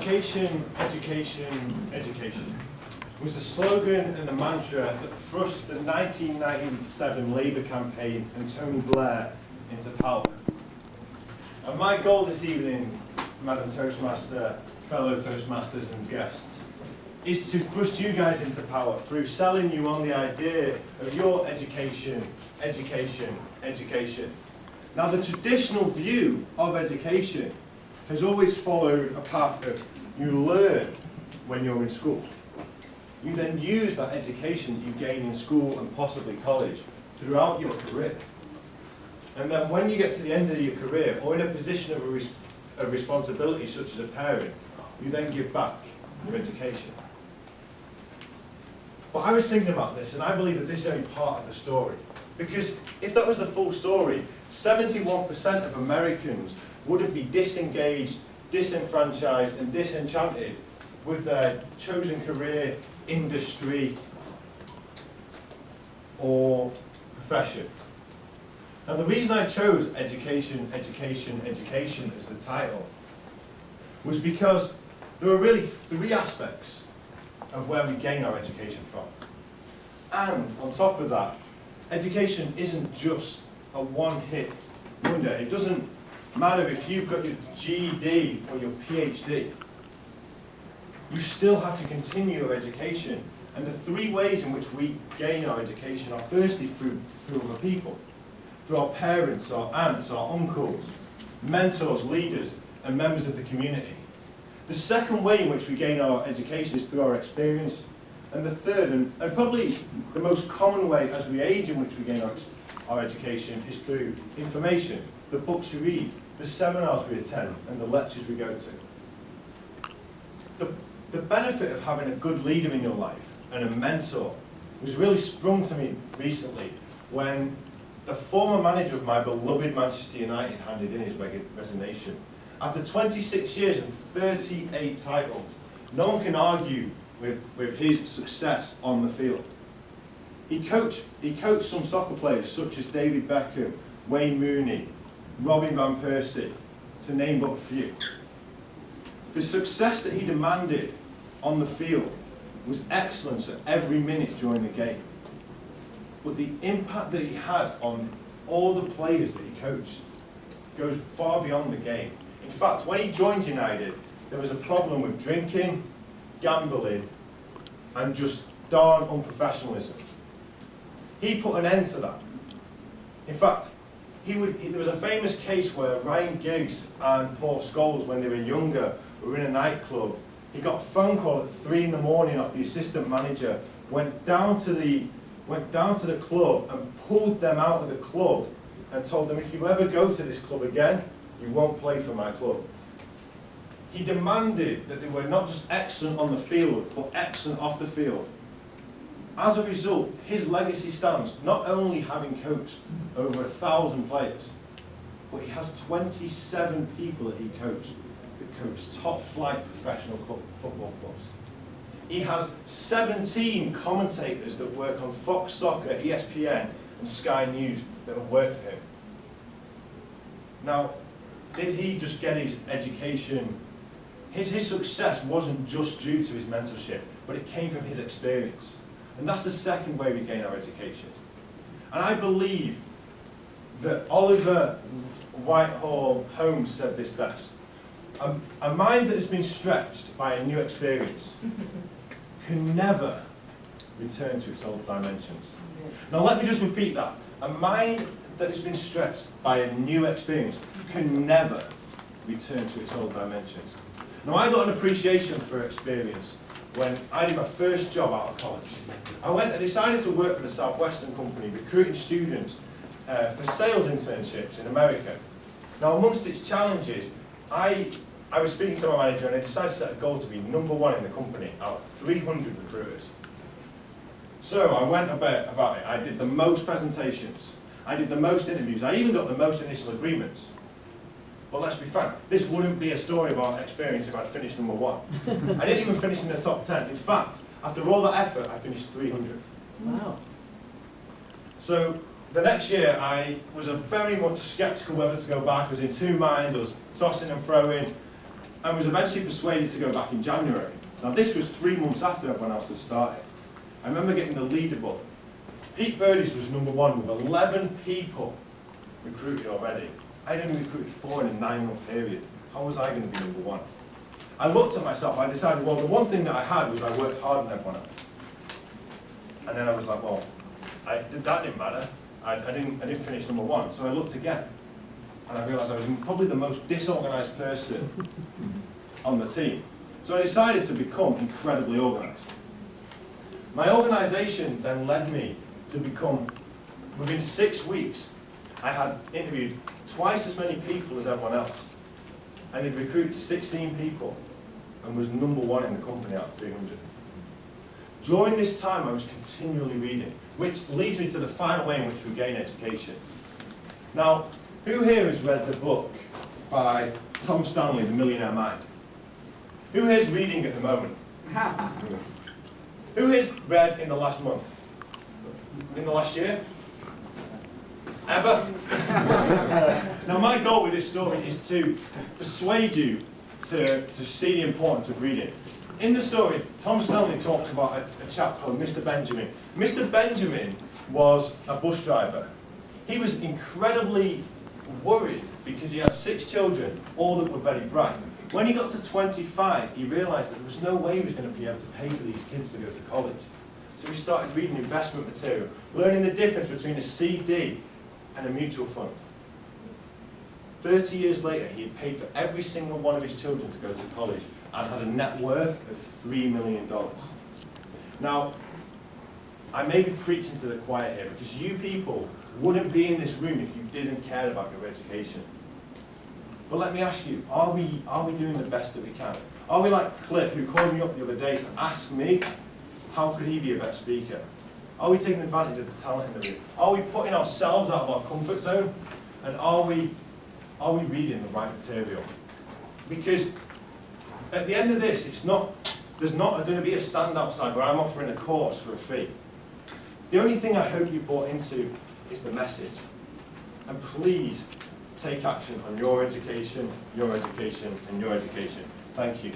Education, education, education was the slogan and the mantra that thrust the 1997 Labour campaign and Tony Blair into power. And my goal this evening, Madam Toastmaster, fellow Toastmasters and guests, is to thrust you guys into power through selling you on the idea of your education, education, education. Now, the traditional view of education has always followed a path of you learn when you're in school. You then use that education that you gain in school and possibly college throughout your career. And then when you get to the end of your career, or in a position of responsibility such as a parent, you then give back your education. But I was thinking about this, and I believe that this is only part of the story. Because if that was the full story, 71% of Americans wouldn't be disengaged, disenfranchised, and disenchanted with their chosen career, industry, or profession. Now, the reason I chose education, education, education as the title was because there are really three aspects of where we gain our education from. And on top of that, education isn't just a one-hit wonder. It doesn't matter if you've got your GED or your PhD. You still have to continue your education. And the three ways in which we gain our education are firstly through other people, through our parents, our aunts, our uncles, mentors, leaders, and members of the community. The second way in which we gain our education is through our experience. And the third, and probably the most common way as we age in which we gain our education, is through information, the books we read, the seminars we attend, and the lectures we go to. The benefit of having a good leader in your life and a mentor was really sprung to me recently when the former manager of my beloved Manchester United handed in his resignation. After 26 years and 38 titles, no one can argue with his success on the field. He coached some soccer players such as David Beckham, Wayne Rooney, Robin van Persie, to name but a few. The success that he demanded on the field was excellence at every minute during the game. But the impact that he had on all the players that he coached goes far beyond the game. In fact, when he joined United, there was a problem with drinking, gambling, and just darn unprofessionalism. He put an end to that. In fact, there was a famous case where Ryan Giggs and Paul Scholes, when they were younger, were in a nightclub. He got a phone call at 3 in the morning off the assistant manager, went down to the club and pulled them out of the club and told them, if you ever go to this club again, you won't play for my club. He demanded that they were not just excellent on the field, but excellent off the field. As a result, his legacy stands not only having coached over 1,000 players, but he has 27 people that he coached that coach top-flight professional football clubs. He has 17 commentators that work on Fox Soccer, ESPN, and Sky News that have worked for him. Now, did he just get his education? His success wasn't just due to his mentorship, but it came from his experience. And that's the second way we gain our education. And I believe that Oliver Whitehall Holmes said this best. A mind that has been stretched by a new experience can never return to its old dimensions. Now let me just repeat that. A mind that has been stretched by a new experience can never return to its old dimensions. Now I got an appreciation for experience when I did my first job out of college. I decided to work for the Southwestern Company, recruiting students for sales internships in America. Now amongst its challenges, I was speaking to my manager and I decided to set a goal to be #1 in the company out of 300 recruiters. So I went about it. I did the most presentations. I did the most interviews. I even got the most initial agreements. But let's be frank, this wouldn't be a story about experience if I'd finished #1. I didn't even finish in the top 10. In fact, after all that effort, I finished 300th. Wow. So the next year, I was very much sceptical whether to go back. I was in two minds. I was tossing and throwing. and was eventually persuaded to go back in January. Now this was 3 months after everyone else had started. I remember getting the leaderboard. Pete Birdie's was #1 with 11 people recruited already. I'd only recruited 4 in a 9-month period. How was I going to be #1? I looked at myself, I decided, well, the one thing that I had was I worked harder than everyone else. And then I was like, well, that didn't matter. I didn't finish #1. So I looked again. And I realized I was probably the most disorganized person on the team. So I decided to become incredibly organized. My organization then led me to become, within 6 weeks, I had interviewed twice as many people as everyone else. And had recruited 16 people and was #1 in the company out of 300. During this time, I was continually reading, which leads me to the final way in which we gain education. Now, who here has read the book by Tom Stanley, The Millionaire Mind? Who here is reading at the moment? Who has read in the last month? In the last year? Ever? Now my goal with this story is to persuade you to see the importance of reading. In the story, Tom Stanley talks about a chap called Mr. Benjamin. Mr. Benjamin was a bus driver. He was incredibly worried because he had 6 children, all that were very bright. When he got to 25, he realized that there was no way he was going to be able to pay for these kids to go to college. So he started reading investment material, learning the difference between a CD and a mutual fund. 30 years later, he had paid for every single one of his children to go to college and had a net worth of $3 million. Now, I may be preaching to the choir here because you people wouldn't be in this room if you didn't care about your education. But let me ask you, are we doing the best that we can? Are we like Cliff, who called me up the other day to ask me how could he be a better speaker? Are we taking advantage of the talent in the room? Are we putting ourselves out of our comfort zone? And are we reading the right material? Because at the end of this, there's not going to be a stand outside where I'm offering a course for a fee. The only thing I hope you bought into is the message. And please take action on your education, and your education. Thank you.